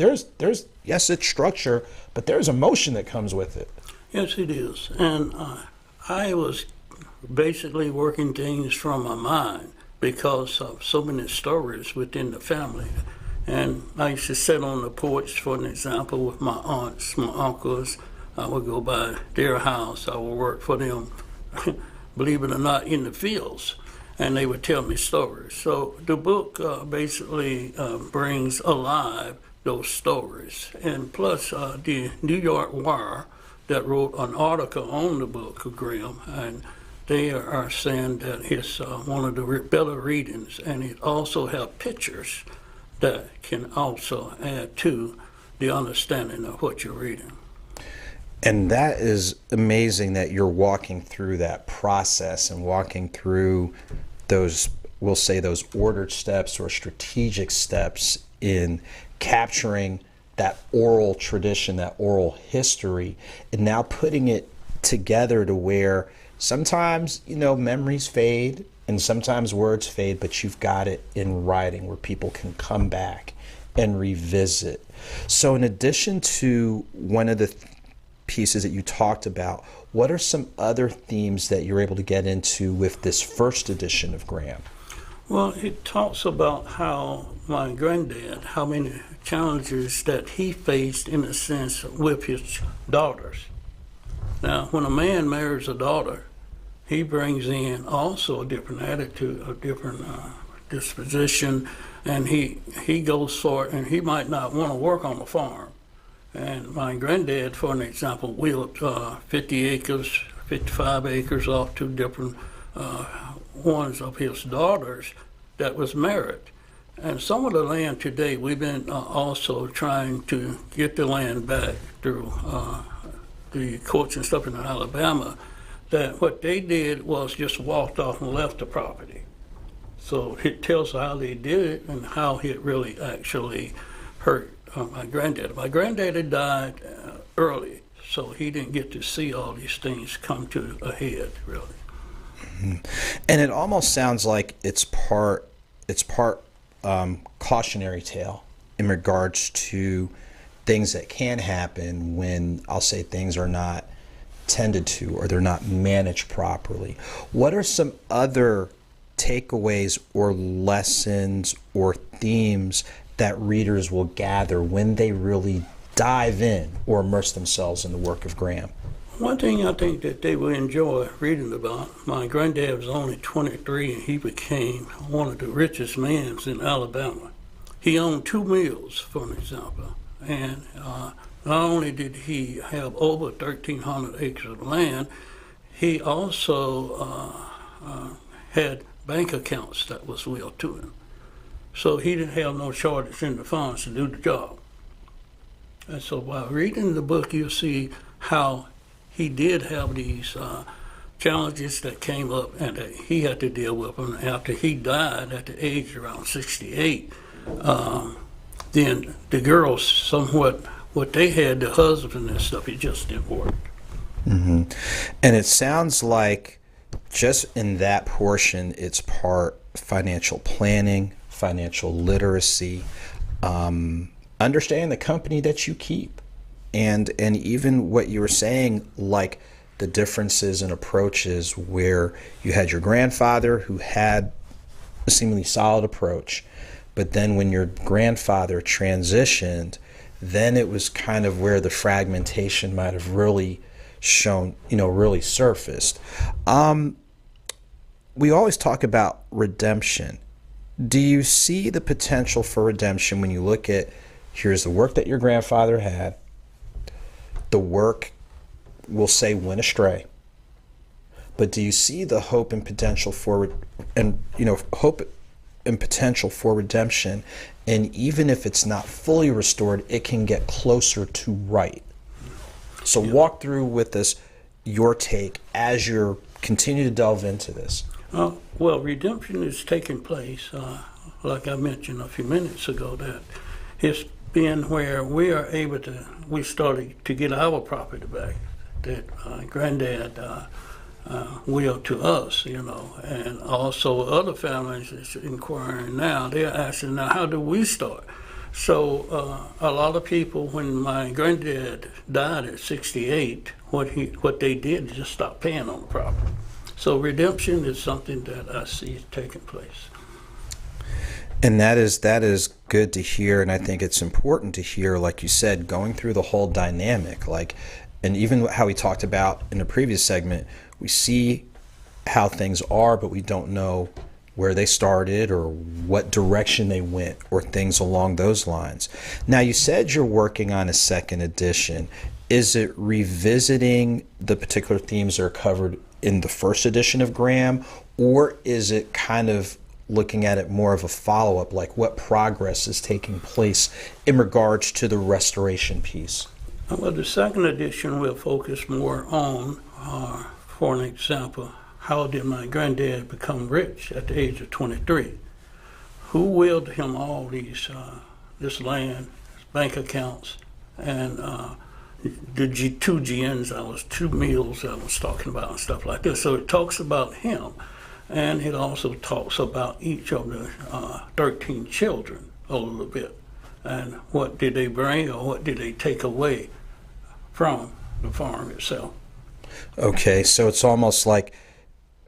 yes, it's structure, but there's emotion that comes with it. Yes, it is. And I was basically working things from my mind because of so many stories within the family. And I used to sit on the porch, for an example, with my aunts, my uncles. I would go by their house. I would work for them, believe it or not, in the fields. And they would tell me stories. So the book basically brings alive those stories. And plus the New York Wire that wrote an article on the book of Grimm, and they are saying that it's one of the better readings, and it also has pictures that can also add to the understanding of what you're reading. And that is amazing that you're walking through that process and walking through those, we'll say, those ordered steps or strategic steps in capturing that oral tradition, that oral history, and now putting it together to where sometimes, memories fade and sometimes words fade, but you've got it in writing where people can come back and revisit. So in addition to one of the pieces that you talked about, what are some other themes that you're able to get into with this first edition of Graham? Well, it talks about how my granddad, how many challenges that he faced, in a sense, with his daughters. Now, when a man marries a daughter, he brings in also a different attitude, a different disposition, and he goes for it, and he might not want to work on the farm. And my granddad, for an example, wheeled 50 acres, 55 acres off to different ones of his daughters that was married. And some of the land today, we've been also trying to get the land back through the courts and stuff in Alabama, that what they did was just walked off and left the property. So it tells how they did it and how it really actually hurt my granddaddy. My granddaddy died early, so he didn't get to see all these things come to a head, really. And it almost sounds like it's part cautionary tale in regards to things that can happen when, I'll say, things are not tended to or they're not managed properly. What are some other takeaways or lessons or themes that readers will gather when they really dive in or immerse themselves in the work of Graham? One thing I think that they will enjoy reading about, my granddad was only 23 and he became one of the richest men in Alabama. He owned 2 mills, for an example, and not only did he have over 1,300 acres of land, he also had bank accounts that was willed to him. So he didn't have no shortage in the funds to do the job. And so by reading the book, you'll see how he did have these challenges that came up and that he had to deal with them. After he died at the age around 68, then the girls somewhat, what they had, the husband and stuff, it just didn't work. Mm-hmm. And it sounds like just in that portion, it's part financial planning, financial literacy, understanding the company that you keep. And even what you were saying, like the differences in approaches where you had your grandfather who had a seemingly solid approach, but then when your grandfather transitioned, then it was kind of where the fragmentation might have really shown, really surfaced. We always talk about redemption. Do you see the potential for redemption when you look at, here's the work that your grandfather had, the work, we'll say, went astray, but do you see the hope and potential for redemption, and even if it's not fully restored, it can get closer to right? So walk through with us your take as you continue to delve into this. Well, redemption is taking place, like I mentioned a few minutes ago, that it's been where we started to get our property back that granddad willed to us, and also other families is inquiring now. They're asking now, how do we start? So a lot of people, when my granddad died at 68, what they did is just stop paying on the property. So redemption is something that I see taking place. And that is good to hear, and I think it's important to hear, like you said, going through the whole dynamic, and even how we talked about in the previous segment, we see how things are, but we don't know where they started or what direction they went or things along those lines. Now, you said you're working on a second edition. Is it revisiting the particular themes that are covered in the first edition of Graham, or is it kind of looking at it more of a follow-up, like what progress is taking place in regards to the restoration piece? Well, the second edition will focus more on, for an example, how did my granddad become rich at the age of 23? Who willed him all these, this land, bank accounts, and the two GNs, 2 mills I was talking about and stuff like this. So it talks about him. And it also talks about each of the 13 children a little bit. And what did they bring or what did they take away from the farm itself. Okay, so it's almost like,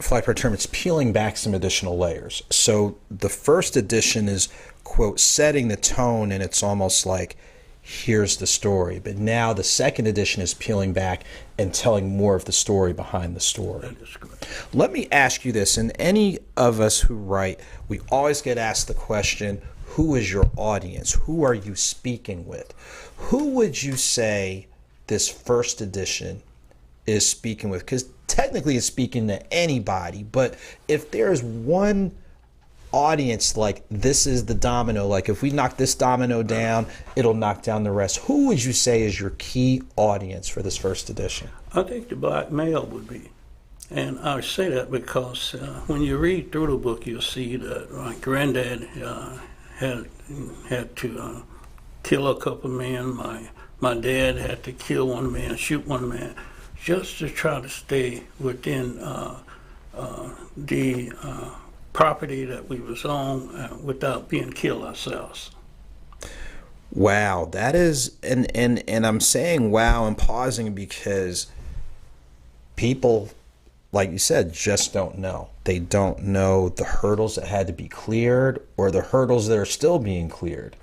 for lack of a term, it's peeling back some additional layers. So the first edition is, quote, setting the tone, and it's almost like, here's the story. But now the second edition is peeling back and telling more of the story behind the story. That is correct. Let me ask you this, and any of us who write, we always get asked the question, who is your audience? Who are you speaking with? Who would you say this first edition is speaking with? Because technically it's speaking to anybody, but if there's one audience, like this is the domino, like if we knock this domino down, it'll knock down the rest, who would you say is your key audience for this first edition? I think the black male would be. And I say that because when you read through the book, you'll see that my granddad had to kill a couple men. My dad had to kill one man, shoot one man, just to try to stay within the property that we was on without being killed ourselves. Wow, that is, and I'm saying wow and pausing because people, like you said, just don't know. They don't know the hurdles that had to be cleared or the hurdles that are still being cleared,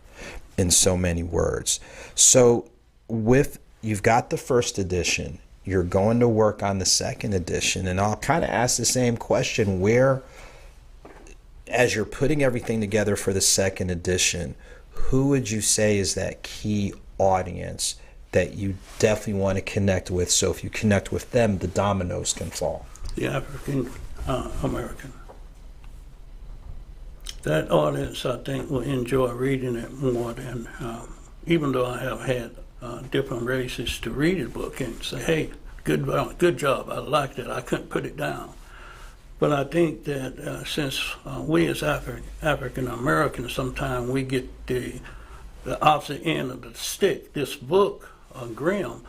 in so many words. So you've got the first edition, you're going to work on the second edition, and I'll kind of ask the same question, where, as you're putting everything together for the second edition, who would you say is that key audience that you definitely want to connect with, so if you connect with them, the dominoes can fall? The African American. That audience, I think, will enjoy reading it more than, even though I have had different races to read the book and say, hey, good job, I liked it, I couldn't put it down. But I think that since we as African Americans, sometimes we get the opposite end of the stick, this book, Grimm,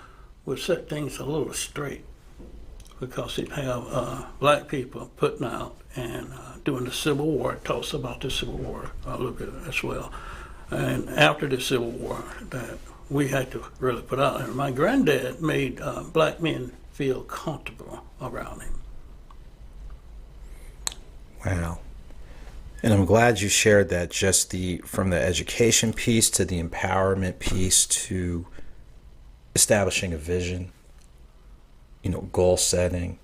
will set things a little straight, because it have black people putting out and doing the Civil War. It talks about the Civil War a little bit as well. And after the Civil War, that we had to really put out. And my granddad made black men feel comfortable around him. Wow. And I'm glad you shared that, just from the education piece to the empowerment piece to establishing a vision, goal setting,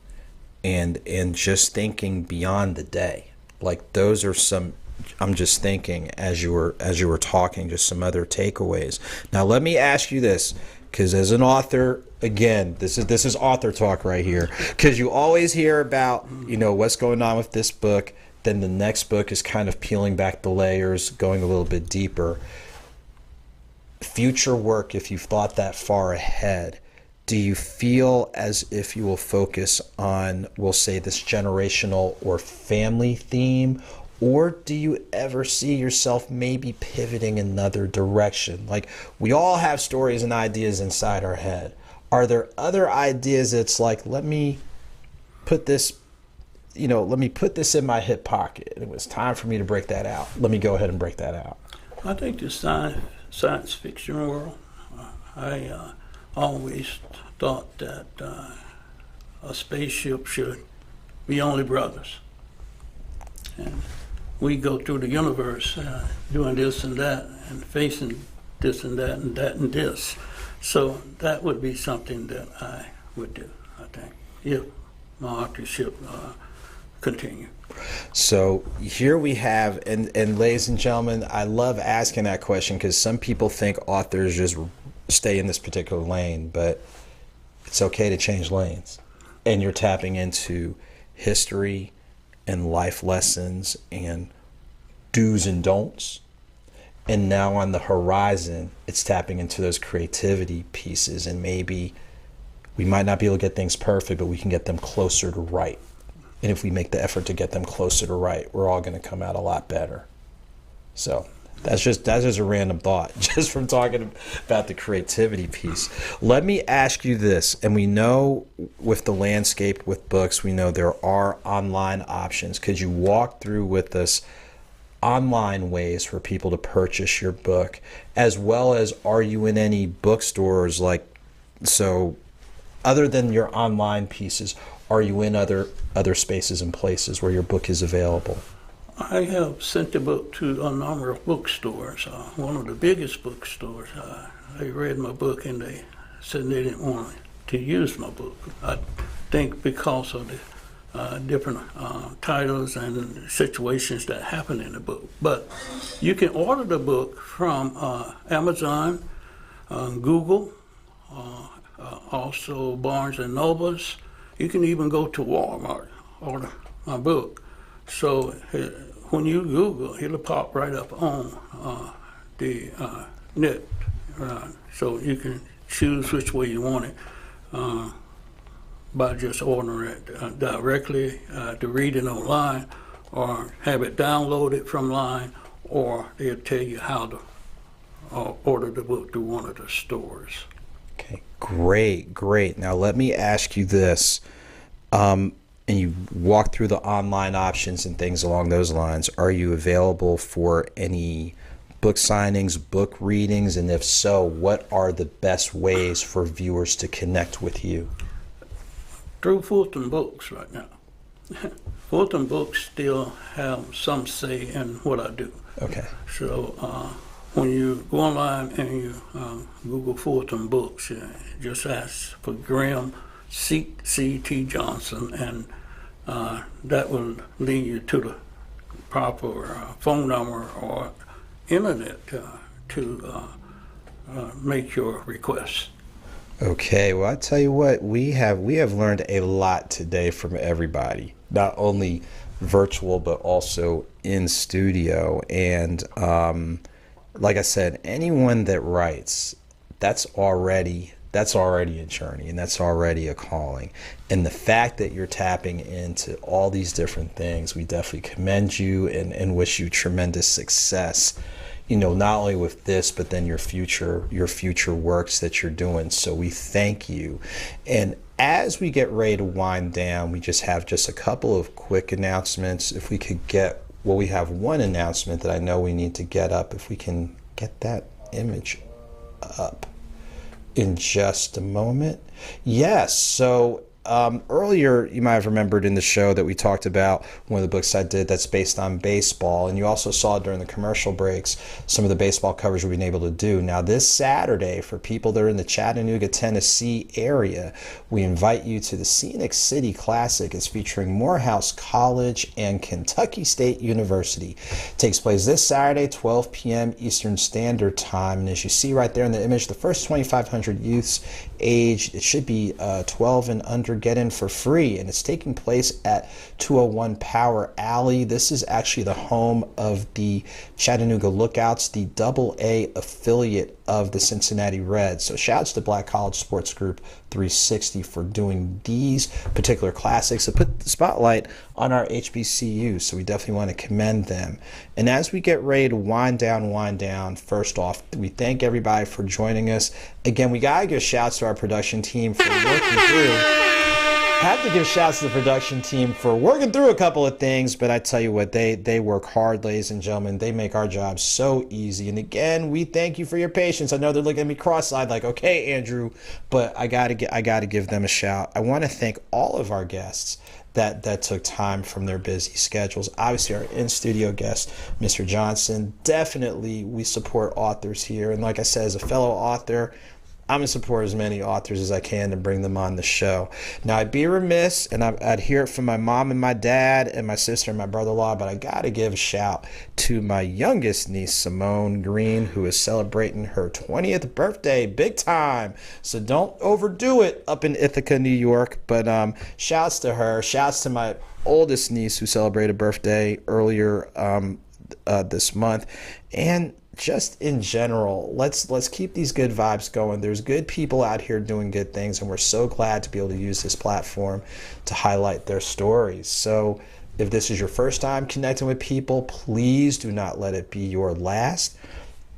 and just thinking beyond the day. Like, those are some, I'm just thinking as you were talking, just some other takeaways. Now let me ask you this, because as an author, again, this is author talk right here, because you always hear about what's going on with this book, then the next book is kind of peeling back the layers, going a little bit deeper. Future work, if you've thought that far ahead, do you feel as if you will focus on, we'll say, this generational or family theme, or do you ever see yourself maybe pivoting another direction? Like, we all have stories and ideas inside our head. Are there other ideas that's like, let me put this in my hip pocket, and it was time for me to break that out. Let me go ahead and break that out. I think the science fiction world, I always thought that a spaceship should be only brothers. And we go through the universe doing this and that and facing this and that and that and this. So that would be something that I would do, I think, if my authorship continue. So here we have, and ladies and gentlemen, I love asking that question because some people think authors just stay in this particular lane, but it's okay to change lanes. And you're tapping into history and life lessons and do's and don'ts. And now on the horizon, it's tapping into those creativity pieces, and maybe we might not be able to get things perfect, but we can get them closer to right. And if we make the effort to get them closer to right, we're all going to come out a lot better. So that's just a random thought, just from talking about the creativity piece. Let me ask you this, and we know with the landscape with books, we know there are online options. Could you walk through with us online ways for people to purchase your book, as well as, are you in any bookstores, so other than your online pieces, are you in other spaces and places where your book is available? I have sent the book to a number of bookstores. One of the biggest bookstores, they read my book and they said they didn't want to use my book. I think because of the different titles and situations that happen in the book. But you can order the book from Amazon, Google, also Barnes and Nobles. You can even go to Walmart, order my book. So when you Google, it'll pop right up on the net. So you can choose which way you want it. by just ordering it directly to read it online, or have it downloaded from line, or they'll tell you how to order the book through one of the stores. Okay, great. Now let me ask you this. And you walk through the online options and things along those lines. Are you available for any book signings, book readings? And if so, what are the best ways for viewers to connect with you? Through Fulton Books right now. Fulton Books still have some say in what I do. Okay. So when you go online and you Google Fulton Books, just ask for Graham C.T. Johnson, and that will lead you to the proper phone number or internet to make your request. Okay, well, I tell you what, we have learned a lot today from everybody, not only virtual but also in studio. And like I said, anyone that writes, that's already a journey, and that's already a calling. And the fact that you're tapping into all these different things, we definitely commend you and wish you tremendous success, not only with this, but then your future works that you're doing. So we thank you. And as we get ready to wind down, we have a couple of quick announcements. If we could we have one announcement that I know we need to get up. If we can get that image up in just a moment. Yes, so earlier you might have remembered in the show that we talked about one of the books I did that's based on baseball, and you also saw during the commercial breaks some of the baseball coverage we've been able to do. Now this Saturday, for people that are in the Chattanooga, Tennessee area, we invite you to the Scenic City Classic. It's featuring Morehouse College and Kentucky State University. It takes place this Saturday, 12 p.m. Eastern Standard Time, and as you see right there in the image, the first 2,500 youths aged, it should be 12 and under, get in for free, and it's taking place at 201 Power Alley. This is actually the home of the Chattanooga Lookouts, the AA affiliate of the Cincinnati Reds. So shouts to Black College Sports Group 360 for doing these particular classics to put the spotlight on our HBCUs. So we definitely want to commend them. And as we get ready to wind down, first off, we thank everybody for joining us. Again, we got to give shouts to our production team for working through. Have to give shouts to the production team for working through a couple of things, but I tell you what, they work hard, ladies and gentlemen. They make our job so easy. And again, we thank you for your patience. I know they're looking at me cross-eyed like, okay, Andrew, but I gotta give them a shout. I want to thank all of our guests that took time from their busy schedules. Obviously, our in-studio guest, Mr. Johnson. Definitely, we support authors here. And like I said, as a fellow author, I'm going to support as many authors as I can to bring them on the show. Now, I'd be remiss, and I'd hear it from my mom and my dad and my sister and my brother-in-law, but I got to give a shout to my youngest niece, Simone Green, who is celebrating her 20th birthday, big time. So don't overdo it up in Ithaca, New York. But shouts to her. Shouts to my oldest niece who celebrated a birthday earlier this month. And just in general, let's keep these good vibes going. There's good people out here doing good things, and we're so glad to be able to use this platform to highlight their stories. So if this is your first time connecting with people, please do not let it be your last.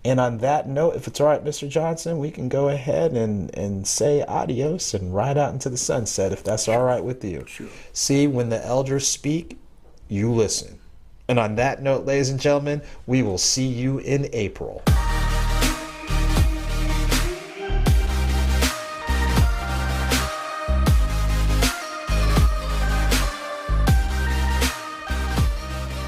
And on that note, if it's all right, Mr. Johnson, we can go ahead and say adios and ride out into the sunset, if that's all right with you. Sure. See, when the elders speak, you listen. And on that note, ladies and gentlemen, we will see you in April.